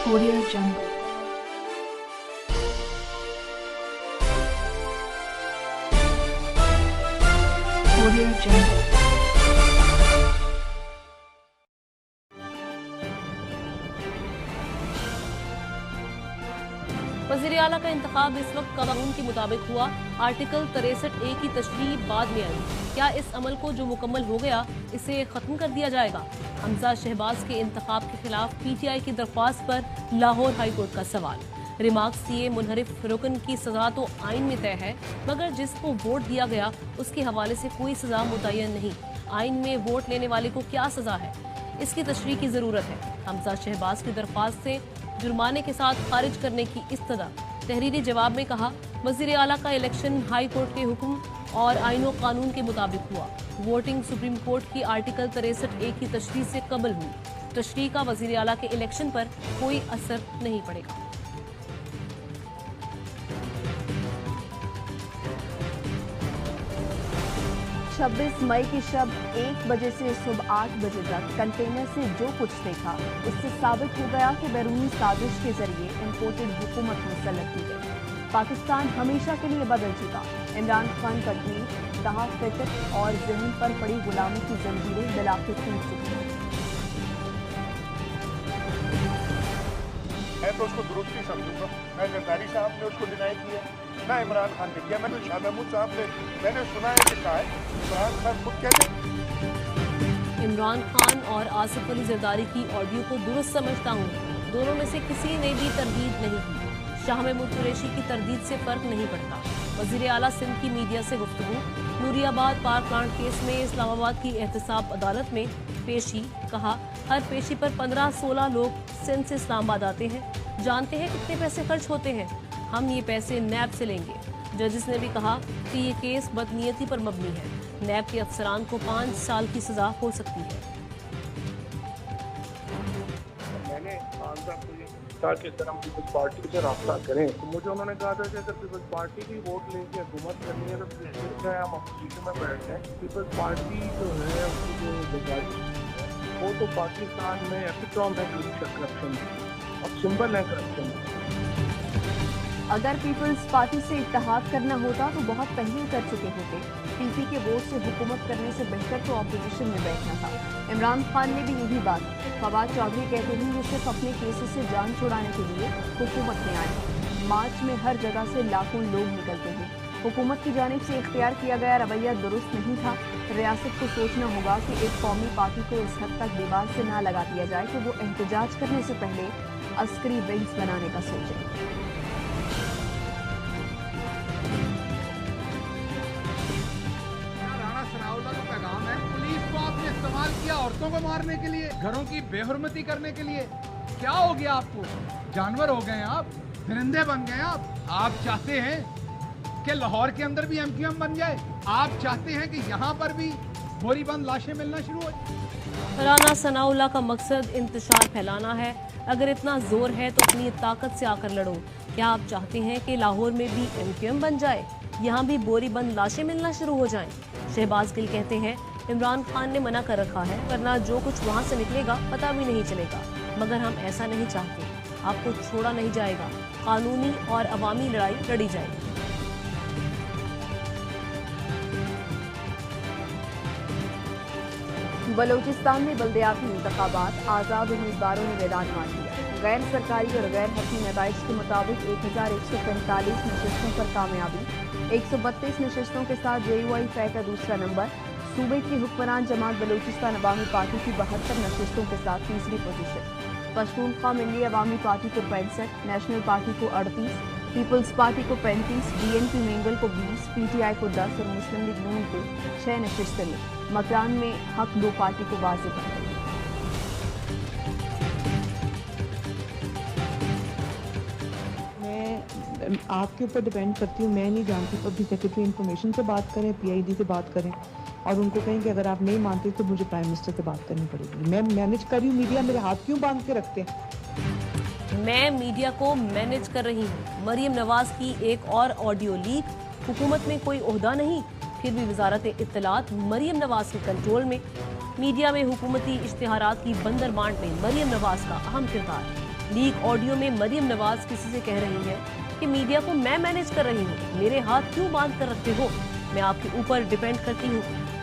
Audio Jungle. Audio Jungle. वज़ीर आला का इंतखाब इस वक्त कानून के मुताबिक हुआ। आर्टिकल 63A की तशरीह बाद में आई। क्या इस अमल को जो मुकम्मल हो गया इसे खत्म कर दिया जाएगा? हमजा शहबाज के इंतखाब के खिलाफ PTI की दरख्वास्त पर लाहौर हाई कोर्ट का सवाल। रिमार्क्स दिए मुनहरिफ रुकन की सजा तो आइन में तय है, मगर जिसको वोट दिया गया उसके हवाले से कोई सजा मुतय्यन नहीं। आइन में वोट लेने वाले को क्या सजा है, इसकी तशरीह की जरूरत है। हमजा शहबाज की दरख्वास्त से जुर्माने के साथ खारिज करने की इस्तदा। तहरीरी जवाब में कहा, वज़ीर आला का इलेक्शन हाई कोर्ट के हुक्म और आईन व कानून के मुताबिक हुआ। वोटिंग सुप्रीम कोर्ट की आर्टिकल 63A की तशरीह से कबल हुई। तशरीह का वज़ीर आला के इलेक्शन पर कोई असर नहीं पड़ेगा। छब्बीस मई की शब 1 बजे से सुबह 8 बजे तक कंटेनर से जो कुछ देखा उससे साबित हो गया कि बैरूनी साजिश के जरिए इम्पोर्टेड हुकूमत मुसल्लत की गई। पाकिस्तान हमेशा के लिए बदल चुका। इमरान खान का ट्वीट कहा, फिक्र और जहन पर पड़ी गुलामी की जंजीरें बिलाखिर टूट चुकी हैं। मैं तो उसको दुरुस्त ही समझूंगा। मैं जरदारी साहब ने उसको डिनाई किया, ना इमरान खान ने किया। मैंने शाह महमूद साहब ने मैंने सुना है कि कहा है इमरान खान खुद कहते हैं। इमरान खान और आसिफ अली जरदारी की ऑडियो को दुरुस्त समझता हूँ। दोनों में से किसी ने भी तरदीद नहीं की। शाह महमूद कुरैशी की तरदीद से फर्क नहीं पड़ता। वज़ीर आला सिंध की मीडिया से गुफ्तगू। नूरियाबाद पावर प्लांट केस में इस्लामाबाद की एहतसाब अदालत में पेशी। कहा, हर पेशी पर 15-16 लोग सिंध से इस्लामाबाद आते हैं। जानते हैं कितने पैसे खर्च होते हैं। हम ये पैसे नैब से लेंगे। जजिस ने भी कहा कि ये केस बदनीयती पर मबनी है। नैब के अफसरान को 5 साल की सजा हो सकती है। मैंने खान साहब को ये कहा कि अगर हम पीपल्स पार्टी से रब्ता करें, तो मुझे उन्होंने कहा था कि अगर पीपल्स पार्टी की वोट लेके हुकूमत करनी है तो फिर हम अपोजिशन में बैठ जाएं। पीपल्स पार्टी जो है उसकी जो गुजारिश है वो तो पाकिस्तान में एपिटॉम है करप्शन और सिंबल है करप्शन। अगर पीपल्स पार्टी से इत्तेहाद करना होता तो बहुत पहले कर चुके होते। PP के वोट से हुकूमत करने से बेहतर तो ऑपोजिशन में बैठना था। इमरान खान ने भी यही बात। फवाद चौधरी कहते हैं वो सिर्फ अपने केसेस से जान छुड़ाने के लिए हुकूमत में आए। मार्च में हर जगह से लाखों लोग निकलते हैं। हुकूमत की जानिब से इख्तियार किया गया रवैया दुरुस्त नहीं था। रियासत को सोचना होगा कि एक कौमी पार्टी को इस हद तक दीवार से ना लगा दिया जाए कि वो एहतजाज करने से पहले अस्करी विंग्स बनाने का सोचे। इस्तेमाल किया औरतों को मारने के लिए, घरों की बेहुरमती करने के लिए। क्या हो गया आपको? जानवर हो गए आप, दरिंदे बन गए आप चाहते हैं कि लाहौर के अंदर भी MQM बन जाए? आप चाहते हैं कि यहाँ पर भी बोरीबंद लाशें मिलना शुरू हो जाए? राना सनाउल्लाह का मकसद इंतशार फैलाना है। अगर इतना जोर है तो अपनी ताकत से आकर लड़ो। क्या आप चाहते हैं कि लाहौर में भी MQM बन जाए, यहाँ भी बोरीबंद लाशें मिलना शुरू हो जाएं? शहबाज गिल कहते हैं, इमरान खान ने मना कर रखा है, वरना जो कुछ वहाँ से निकलेगा पता भी नहीं चलेगा। मगर हम ऐसा नहीं चाहते। आपको छोड़ा नहीं जाएगा। कानूनी और अवामी लड़ाई लड़ी जाएगी। बलूचिस्तान में बल्दियाती इंतखाबात, आज़ाद उम्मीदवारों ने मैदान मार दिया। गैर सरकारी और गैर हकीम नताइज के मुताबिक 1145 नशिस्तों पर कामयाबी। 132 नशिस्तों के साथ JUI का दूसरा नंबर। सूबे की हुक्मरान जमात बलूचिस्तान अवामी पार्टी की 72 नशिस्तों के साथ तीसरी पोजीशन। पश्तूनख्वा मिली अवामी पार्टी को 65, नेशनल पार्टी को 38, पीपल्स पार्टी को 35, BNP मेंगल को 20, PTI को 10 और मुस्लिम लीग नून को 6 नशिस्तें मिली। मकान में हक 2 पार्टी को वाज़ेह कर गई। मैं आपके ऊपर डिपेंड करती हूँ। मैं नहीं जानती, पब्लिक सेक्रेटरी इंफॉर्मेशन से बात करें, PID से बात करें और उनको कहें कि अगर आप नहीं मानते तो मुझे प्राइम मिनिस्टर से बात करनी पड़ेगी। मैं मैनेज कर रही हूँ, मीडिया मेरे हाथ क्यों बांध के रखते हैं? मैं मीडिया को मैनेज कर रही हूँ। मरियम नवाज की एक और ऑडियो लीक। हुकूमत में कोई ओहदा नहीं, फिर भी वजारत इत्तलात मरियम नवाज के कंट्रोल में। मीडिया में हुकूमती इश्तिहारात की बंदर बांट में मरियम नवाज का अहम किरदार। लीक ऑडियो में मरियम नवाज किसी से कह रही है कि मीडिया को मैं मैनेज कर रही हूँ, मेरे हाथ क्यों बांध कर रखते हो, मैं आपके ऊपर डिपेंड करती हूँ,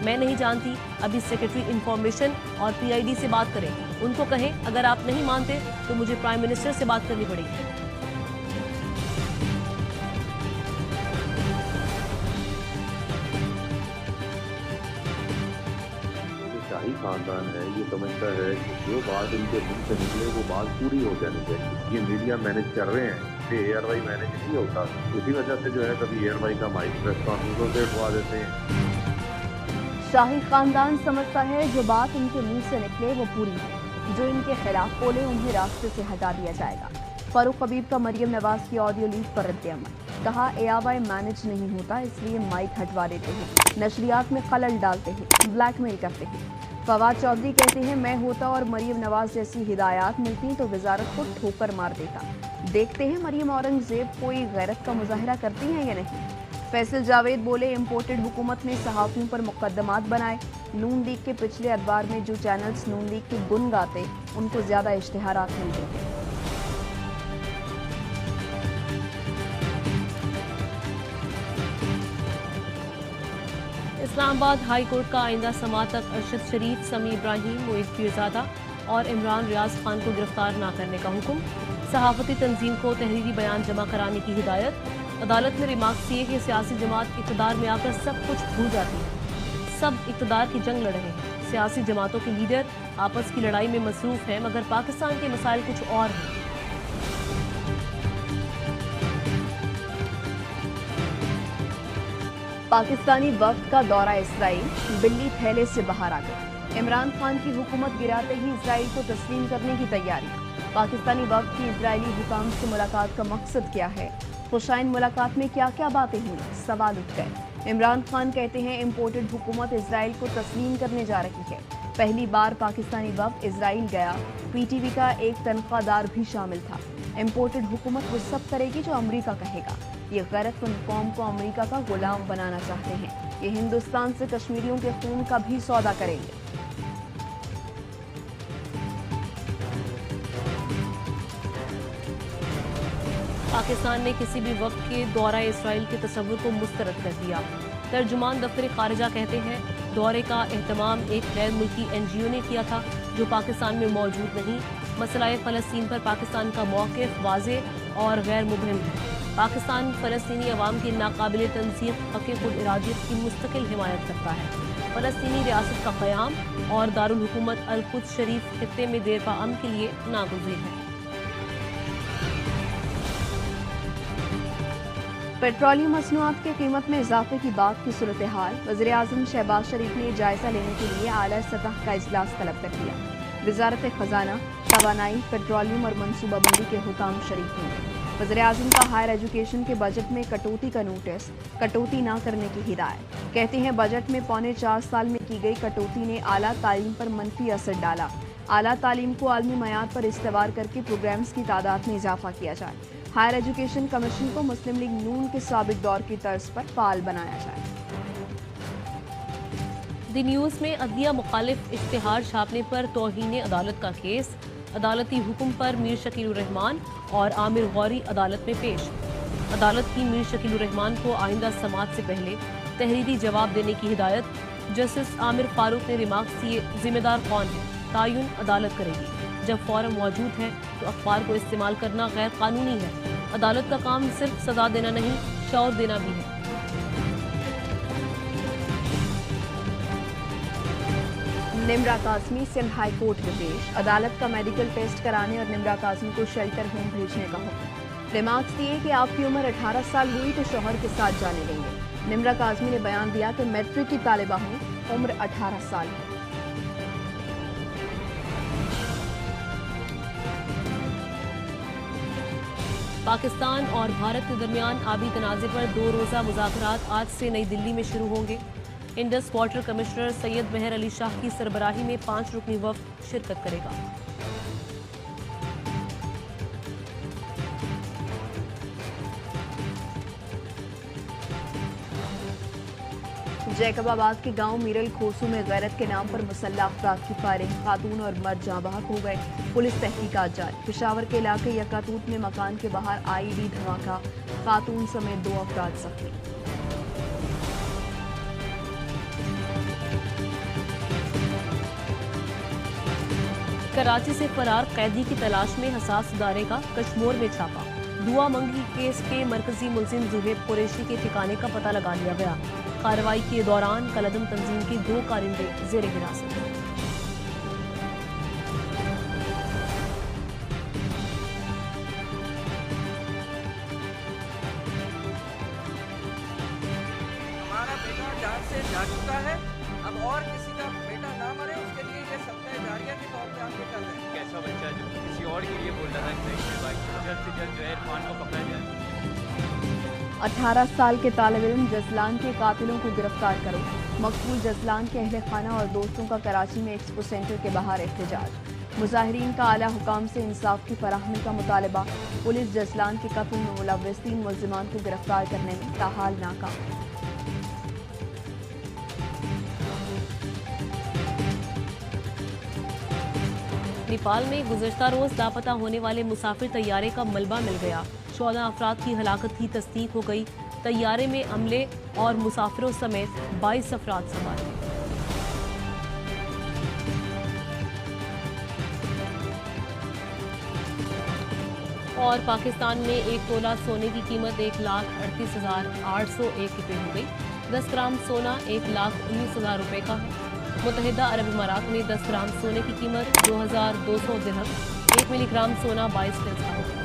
मैं नहीं जानती। अभी सेक्रेटरी इंफॉर्मेशन और PID से बात करें, उनको कहें अगर आप नहीं मानते तो मुझे प्राइम मिनिस्टर से बात करनी पड़ेगी। शाही खानदान है, ये समझता है कि जो बात इनके मुंह से निकले वो बात पूरी हो जानी चाहिए। ये मीडिया मैनेज कर रहे हैं, ये ARY मैनेज नहीं होता। उसी वजह से जो है कभी ARY का माइक प्रेस कॉन्फ्रेंसों से उठवा देते हैं। शाही खानदान समझता है जो बात इनके मुंह से निकले वो पूरी है, जो इनके खिलाफ बोले उन्हें रास्ते से हटा दिया जाएगा। फारूक हबीब का मरियम नवाज की ऑडियो लीक पर रद्द-ए-अमल, कहा ARY मैनेज नहीं होता इसलिए माइक हटवा देते हैं, नशरियात में खलल डालते हैं, ब्लैकमेल करते हैं। फवाद चौधरी कहते हैं मैं होता और मरियम नवाज जैसी हिदायत मिलती तो वजारत को ठोकर मार देता। देखते हैं मरियम औरंगजेब कोई गैरत का मुजाहिरा करती हैं या नहीं। फैसल जावेद बोले इम्पोर्टेड हुकूमत ने सहाफ़ियों पर मुकदमात बनाए। नून लीग के पिछले अखबार में जो चैनल्स नून लीग के गुन गाते उनको ज्यादा इश्तिहारात मिलते हैं। इस्लामाबाद हाई कोर्ट का आइंदा समाअत तक अरशद शरीफ, समी इब्राहिम, मोइज पीरजादा और इमरान रियाज खान को गिरफ्तार न करने का हुक्म। सहाफती तंजीम को तहरीरी बयान जमा कराने की हिदायत। अदालत ने रिमार्क्स किए कि सियासी जमात इक़्तिदार में आकर सब कुछ भूल जाती है, सब इक़्तिदार की जंग लड़ रहे हैं। सियासी जमातों के लीडर आपस की लड़ाई में मसरूफ हैं, मगर पाकिस्तान के मसाइल कुछ और हैं। पाकिस्तानी वफ्द का दौरा इसराइल, बिल्ली थैले से बाहर आ गई। इमरान खान की हुकूमत गिराते ही इसराइल को तस्लीम करने की तैयारी। पाकिस्तानी वफ्द की इजरायली हुकाम से मुलाकात का मकसद क्या है? खुशाइन मुलाकात में क्या क्या बातें हुई? सवाल उठ गए। इमरान खान कहते हैं इम्पोर्टेड हुकूमत इसराइल को तस्लीम करने जा रही है। पहली बार पाकिस्तानी वफ्द इसराइल गया, PTV का एक तनख्वाहदार भी शामिल था। इम्पोर्टेड हुकूमत वो सब करेगी जो अमरीका कहेगा। ये गैरतमंद कौम को अमरीका का गुलाम बनाना चाहते हैं। ये हिंदुस्तान से कश्मीरियों के खून का भी सौदा करेंगे। पाकिस्तान ने किसी भी वक्त के दौरा इसराइल के तस्वुर को मुस्तरद कर दिया। तर्जुमान दफ्तर खारिजा कहते हैं दौरे का एहतमाम एक गैर मुल्की NGO ने किया था जो पाकिस्तान में मौजूद नहीं। मसला फ़लस्तीन पर पाकिस्तान का मौक़िफ़ वाज़ेह और गैर मुबहम है। पाकिस्तान फ़लस्तीनी अवाम की नाकाबिल तनसीब हक़ खुद इरादियत की मुस्तकिल हिमायत करता है। फ़लस्तीनी रियासत का क़याम और दारुल हुकूमत अल-कुद्स शरीफ खित्ते में देर पा अमन के लिए नागुज़ीर है। पेट्रोलियम मसनूआत की कीमत में इजाफे की बात की सूरत हाल। वज़ीर आज़म शहबाज शरीफ ने जायजा लेने के लिए आला सतह का इजलास तलब कर दिया। वज़ारत खजाना, तवानाई, पेट्रोलियम और मनसूबाबंदी के हुकाम शरीफ होंगे। वज़ीर आज़म का हायर एजुकेशन के बजट में कटौती का नोटिस, कटौती न करने की हिदायत। कहते हैं बजट में पौने 4 साल में की गई कटौती ने आला तालीम पर मनफी असर डाला। आला तालीम को आलमी मयार पर इस्तेवार करके प्रोग्राम्स की तादाद में इजाफा किया जाए। हायर एजुकेशन कमीशन को मुस्लिम लीग नून के साबिक दौर की तर्ज पर फाल बनाया जाए। द न्यूज़ में अदलिया मुखालिफ इश्तिहार छापने पर तौहीन अदालत का केस। अदालती हुक्म पर मीर शकील रहमान और आमिर गौरी अदालत में पेश। अदालत की मीर शकील रहमान को आइंदा समाअत से पहले तहरीरी जवाब देने की हिदायत। जस्टिस आमिर फारूक ने रिमार्क्स दिए जिम्मेदार कौन है, तायुन अदालत करेगी। जब फॉर्म मौजूद है तो अखबार को इस्तेमाल करना गैर कानूनी है। अदालत का काम सिर्फ सजा देना नहीं, शौर देना भी है। निम्रा काज़मी सिंध हाई कोर्ट में पेश। अदालत का मेडिकल टेस्ट कराने और निम्रा काज़मी को शेल्टर होम भेजने का हुक्म। रिमार्क्स दिए कि आपकी उम्र 18 साल हुई तो शौहर के साथ जाने देंगे। निम्रा काज़मी ने बयान दिया कि मैट्रिक की तालिबा हूँ, उम्र 18 साल है। पाकिस्तान और भारत के दरमियान आबी तनाज़े पर 2 रोज़ा मुज़ाकरात आज से नई दिल्ली में शुरू होंगे। इंडस वाटर कमिश्नर सैयद मेहर अली शाह की सरबराही में 5 रुकनी वफ़द शिरकत करेगा। जैकबाबाद के गांव मीरल खोसू में गैरत के नाम पर मुसल्लह अफराद की फायरिंग, खातून और मर्द जाँ बहक हो गए। पुलिस तहकीकात जारी। पेशावर के इलाके यकातूत में मकान के बाहर आईईडी धमाका, खातून समेत 2 अफराद जख्मी। कराची से फरार कैदी की तलाश में हसास इदारे का कश्मीर में छापा। दुआ मंगी केस के मरकजी मुलजिम जुहेब कुरैशी के ठिकाने का पता लगा लिया गया। कार्रवाई के दौरान कलदम तंजीम के 2 कारिंदे जेर हिरासत। हमारा बेटा जान से जा चुका है, अब और किसी का बेटा ना मरे उसके लिए ये सत्य जारिया के तौर पे हम ये कर रहे हैं। कैसा बच्चा जो किसी और के लिए बोल रहा था कि जल्द से जल्द जो है इरफान को पकड़ा जाए। 18 साल के तालिब इल्म जसलान के कातिलों को गिरफ्तार करो। मकबूल जसलान के अहले खाना और दोस्तों का कराची में एक्सपो सेंटर के बाहर एहतजाज। मुजाहिरीन का आला हुकाम से इंसाफ की फराहमी का मुतालबा। पुलिस जसलान के कत्ल में मुलव्वस 3 मुल्जिमान को गिरफ्तार करने में ताहाल नाकाम। नेपाल में गुज़श्ता रोज लापता होने वाले मुसाफिर तैयारे का मलबा मिल गया। 14 अफराद की हलाकत की तस्दीक हो गई। तैयारे में अमले और मुसाफिरों समेत 22 अफराद सवार थे। और पाकिस्तान में 1 तोला सोने की कीमत 1,38,801 रुपये हो गई। 10 ग्राम सोना 1,19,000 रुपये का है। मुत्तहिदा अरब इमारात में 10 ग्राम सोने की कीमत 2,200 दिरहम, 1 मिलीग्राम सोना 22 पेंस का होगा।